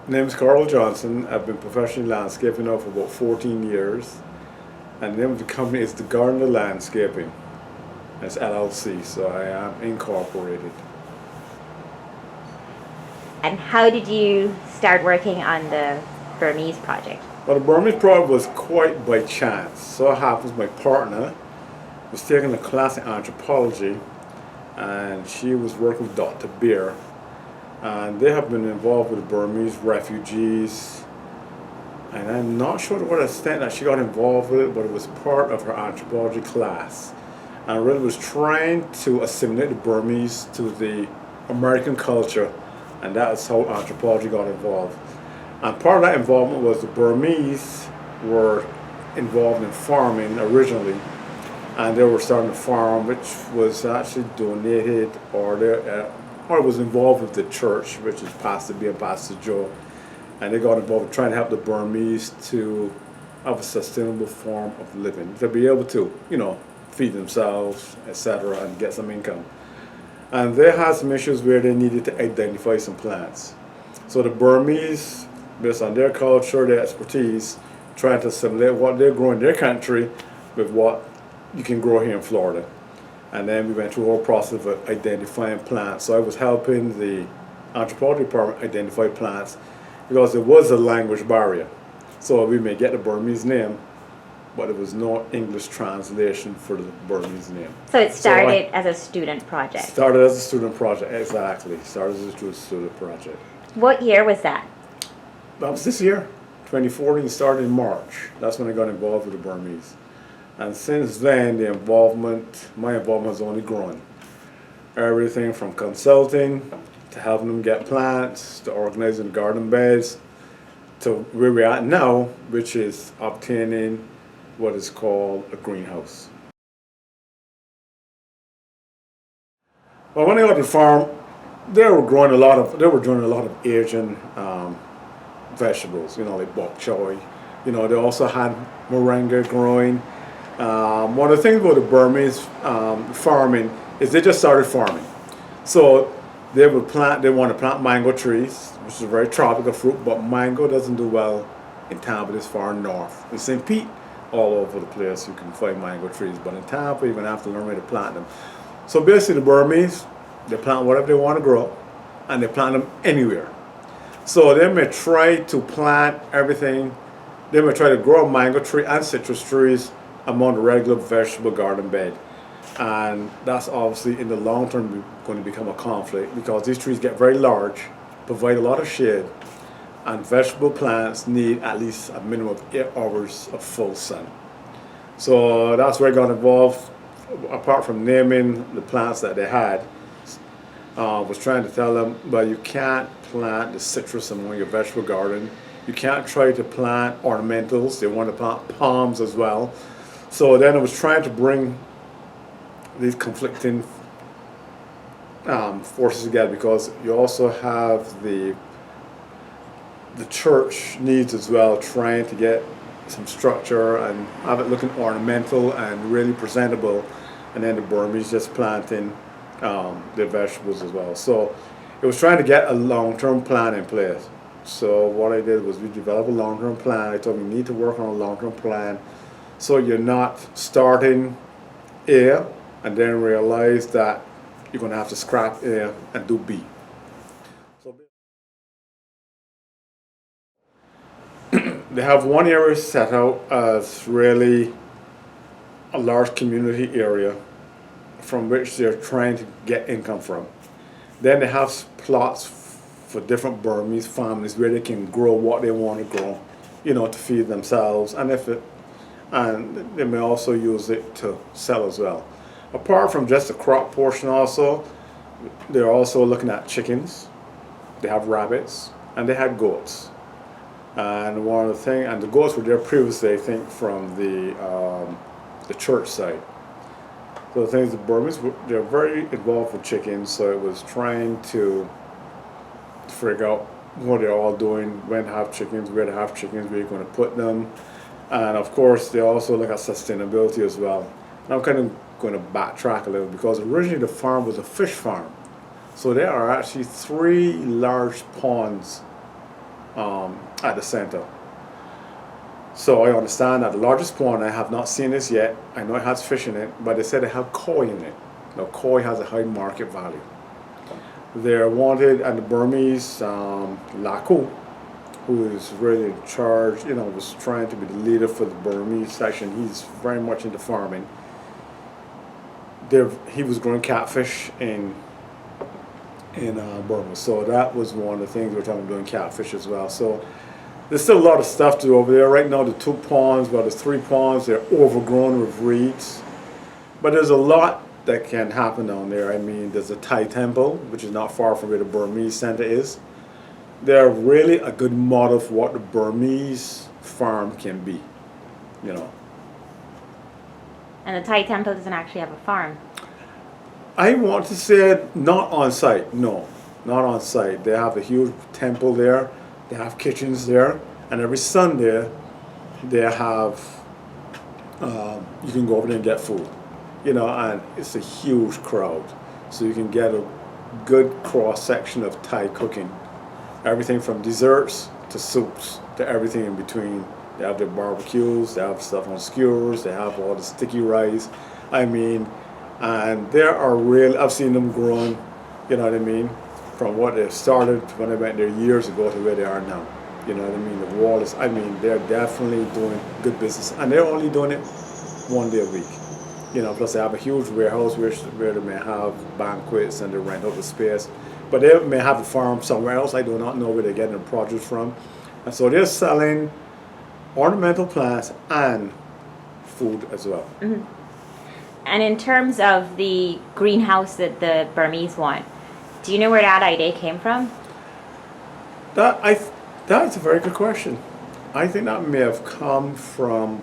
My name is Carl Johnson. I've been professionally landscaping now for about 14 years. And the name of the company is the Gardener Landscaping. It's LLC, so I am incorporated. And how did you start working on the Burmese project? Well, the Burmese project was quite by chance. So it happens my partner was taking a class in anthropology, and she was working with Dr. Beer. And they have been involved with the Burmese refugees, and I'm not sure to what extent that she got involved with it, but it was part of her anthropology class. And really was trying to assimilate the Burmese to the American culture, and that is how anthropology got involved. And part of that involvement was the Burmese were involved in farming originally, and they were starting a farm which was actually donated or was involved with the church, which is Pastor B and Pastor Joe, and they got involved in trying to help the Burmese to have a sustainable form of living, to be able to, feed themselves, etc., and get some income. And they had some issues where they needed to identify some plants. So the Burmese, based on their culture, their expertise, trying to assimilate what they grow in their country with what you can grow here in Florida. And then we went through a whole process of identifying plants. So I was helping the anthropology department identify plants because there was a language barrier. So we may get the Burmese name, but there was no English translation for the Burmese name. So it started as a student project. Started as a student project, exactly. Started as a student project. What year was that? That was this year, 2014, started in March. That's when I got involved with the Burmese. And since then, my involvement has only grown. Everything from consulting, to helping them get plants, to organizing garden beds, to where we're at now, which is obtaining what is called a greenhouse. Well, when I got to the farm, they were doing a lot of Asian vegetables, like bok choy. They also had moringa growing. One of the things about the Burmese farming is they just started farming. So they want to plant mango trees, which is a very tropical fruit, but mango doesn't do well in Tampa this far north. In St. Pete, all over the place you can find mango trees, but in Tampa you're going to have to learn where to plant them. So basically the Burmese, they plant whatever they want to grow, and they plant them anywhere. So they may try to plant everything. They may try to grow a mango tree and citrus trees among the regular vegetable garden bed. And that's obviously in the long term going to become a conflict because these trees get very large, provide a lot of shade, and vegetable plants need at least a minimum of 8 hours of full sun. So that's where I got involved. Apart from naming the plants that they had, was trying to tell them, well, you can't plant the citrus among your vegetable garden. You can't try to plant ornamentals. They want to plant palms as well. So then I was trying to bring these conflicting forces together because you also have the church needs as well, trying to get some structure and have it looking ornamental and really presentable, and then the Burmese just planting their vegetables as well. So it was trying to get a long-term plan in place. So what I did was we developed a long-term plan. I told them you need to work on a long-term plan so you're not starting A and then realize that you're going to have to scrap A and do B. They have one area set out as really a large community area from which they're trying to get income from. Then they have plots for different Burmese families where they can grow what they want to grow, to feed themselves, and they may also use it to sell as well. Apart from just the crop portion also, they're also looking at chickens, they have rabbits, and they had goats. And the goats were there previously, I think, from the church side. So the things, the Burmese, they're very involved with chickens, so it was trying to figure out what they're all doing, when to have chickens, where to have chickens, where you're going to put them. And of course, they also look at sustainability as well. And I'm kind of going to backtrack a little because originally the farm was a fish farm. So there are actually 3 large ponds at the center. So I understand that the largest pond, I have not seen this yet. I know it has fish in it, but they said they have koi in it. Now koi has a high market value. They're wanted, and the Burmese Laku, who is really in charge, was trying to be the leader for the Burmese section. He's very much into farming. He was growing catfish in Burma, so that was one of the things we were talking about, doing catfish as well. So there's still a lot of stuff to do over there. Right now, the 2 ponds, well, there's 3 ponds. They're overgrown with reeds, but there's a lot that can happen down there. I mean, there's a Thai temple, which is not far from where the Burmese center is. They're really a good model for what the Burmese farm can be, And the Thai temple doesn't actually have a farm. I want to say not on site. No, not on site. They have a huge temple there. They have kitchens there, and every Sunday they have. You can go over there and get food, and it's a huge crowd, so you can get a good cross section of Thai cooking. Everything from desserts to soups to everything in between. They have their barbecues, they have stuff on skewers, they have all the sticky rice. And there are I've seen them growing, from what they started when they went there years ago to where they are now. The wall is, they're definitely doing good business. And they're only doing it 1 day a week. Plus they have a huge warehouse where they may have banquets and they rent out the space. But they may have a farm somewhere else. I do not know where they're getting the produce from. And so they're selling ornamental plants and food as well. Mm-hmm. And in terms of the greenhouse that the Burmese want, do you know where that idea came from? That's a very good question. I think that may have come from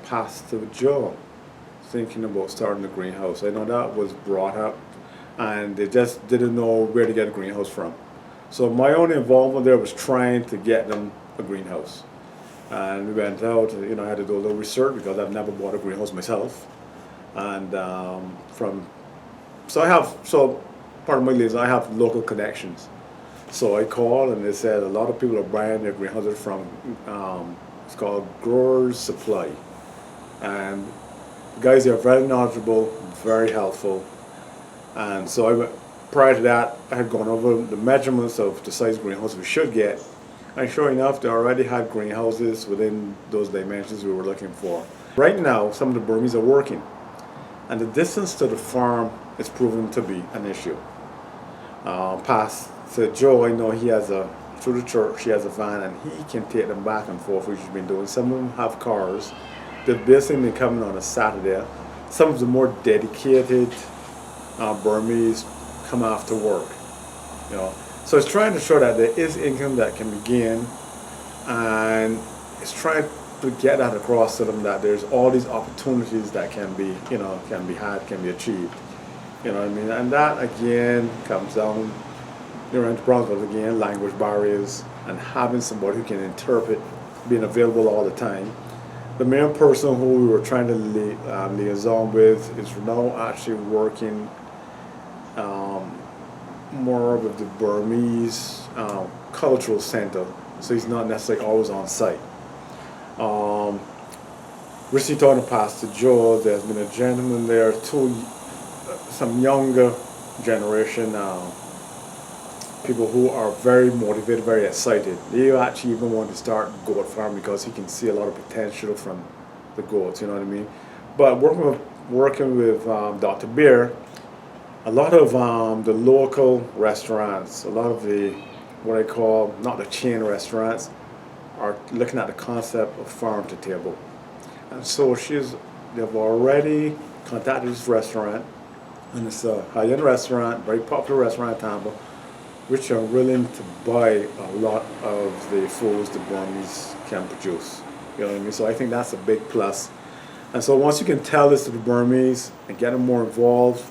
Pastor Joe thinking about starting a greenhouse. I know that was brought up, and they just didn't know where to get a greenhouse from. So my only involvement there was trying to get them a greenhouse. And we went out, I had to do a little research because I've never bought a greenhouse myself. And so part of my liaison, I have local connections. So I called and they said a lot of people are buying their greenhouses from, it's called Growers Supply. And the guys there are very knowledgeable, very helpful. And so prior to that, I had gone over the measurements of the size greenhouse we should get. And sure enough, they already had greenhouses within those dimensions we were looking for. Right now, some of the Burmese are working. And the distance to the farm is proven to be an issue. Pastor Joe, I know through the church, he has a van and he can take them back and forth, which he's been doing. Some of them have cars. They've basically been coming on a Saturday. Some of the more dedicated Burmese come after work. So it's trying to show that there is income that can be gained, and it's trying to get that across to them that there's all these opportunities that can be achieved. And that again comes down, into Brownsville again, language barriers and having somebody who can interpret, being available all the time. The main person who we were trying to liaison with is now actually working more with the Burmese cultural center, so he's not necessarily always on site. Recently talking to Pastor Joe, there's been a gentleman there, some younger generation people who are very motivated, very excited. They actually even want to start goat farm because he can see a lot of potential from the goats, But working with Dr. Beer, a lot of the local restaurants, a lot of the, what I call, not the chain restaurants, are looking at the concept of farm to table. And so they've already contacted this restaurant, and it's a high-end restaurant, very popular restaurant in Tampa, which are willing to buy a lot of the foods the Burmese can produce. So I think that's a big plus. And so once you can tell this to the Burmese and get them more involved,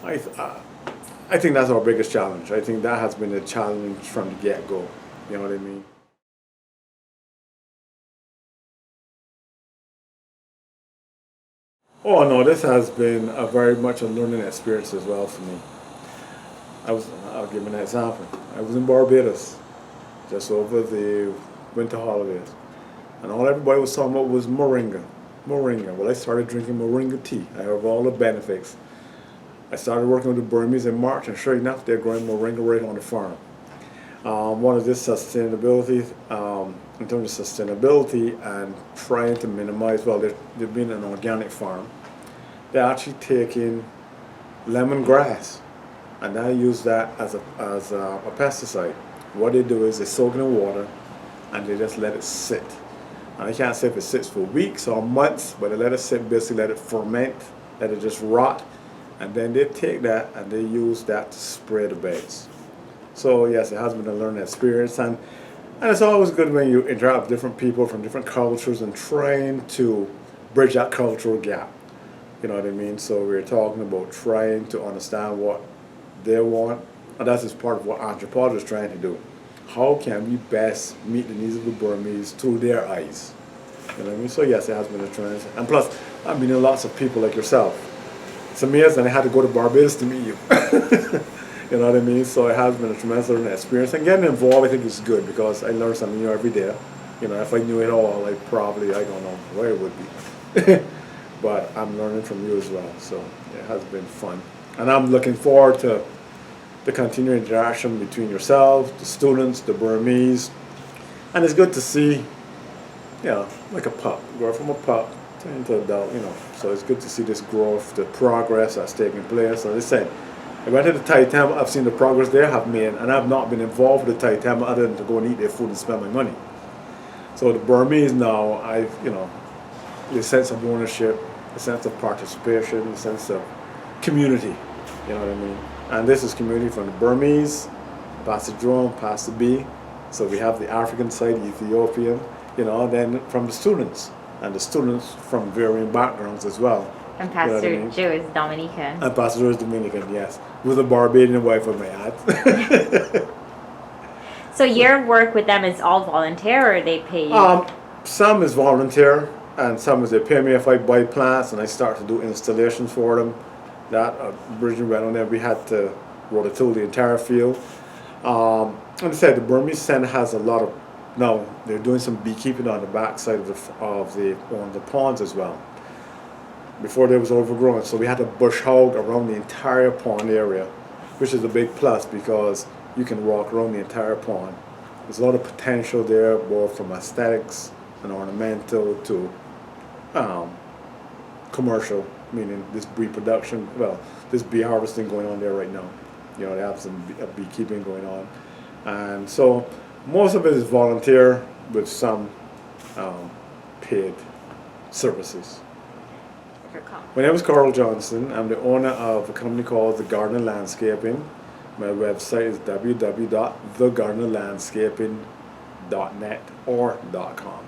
I think that's our biggest challenge. I think that has been a challenge from the get-go. You know what I mean? Oh no, this has been very much a learning experience as well for me. I'll give an example. I was in Barbados just over the winter holidays. And all everybody was talking about was moringa. Moringa. Well, I started drinking moringa tea. I have all the benefits. I started working with the Burmese in March, and sure enough, they're growing moringa right on the farm. One of this sustainability, in terms of sustainability and trying to minimize, well, they've been an organic farm. They're actually taking lemongrass, and I use that as a pesticide. What they do is they soak it in water, and they just let it sit. And I can't say if it sits for weeks or months, but they let it sit, basically let it ferment, let it just rot, and then they take that and they use that to spray the beds. So yes, it has been a learning experience, and it's always good when you interact with different people from different cultures and trying to bridge that cultural gap. You know what I mean? So we're talking about trying to understand what they want, and that's just part of what Anthropology is trying to do. How can we best meet the needs of the Burmese through their eyes? You know what I mean? So yes, it has been a trend. And plus, I've been in lots of people like yourself. It's amazing I had to go to Barbados to meet you. You know what I mean? So it has been a tremendous learning experience. And getting involved, I think, is good because I learn something new every day. You know, if I knew it all, I don't know where it would be. But I'm learning from you as well. So it has been fun. And I'm looking forward to the continued interaction between yourself, the students, the Burmese. And it's good to see, you know, like a pup, grow from a pup into adult, you know. So it's good to see this growth, the progress that's taking place. As I said, I went to the Thai temple, I've seen the progress they have made, and I've not been involved with the Thai temple other than to go and eat their food and spend my money. So the Burmese now, you know, the sense of ownership, the sense of participation, the sense of community, you know what I mean? And this is community from the Burmese, Pastor Jerome, Pastor B. So we have the African side, Ethiopian, you know, and then from the students, and the students from varying backgrounds as well. And Pastor Joe is Dominican. And Pastor Joe is Dominican, yes. With a Barbadian wife, I may add. So your work with them is all volunteer, or they pay you? Some is volunteer, and some is they pay me if I buy plants and I start to do installations for them. That originally went on there, we had to rototill the entire field. And I said, the Burmese Center has a lot of, now they're doing some beekeeping on the backside of the ponds as well. Before they was overgrown, so we had to bush hog around the entire pond area, which is a big plus because you can walk around the entire pond. There's a lot of potential there, both from aesthetics and ornamental to commercial, meaning this bee production, well, this bee harvesting going on there right now. You know, they have some beekeeping going on. And so most of it is volunteer with some paid services. My name is Carl Johnson. I'm the owner of a company called The Gardener Landscaping. My website is www.thegardenerlandscaping.net or .com.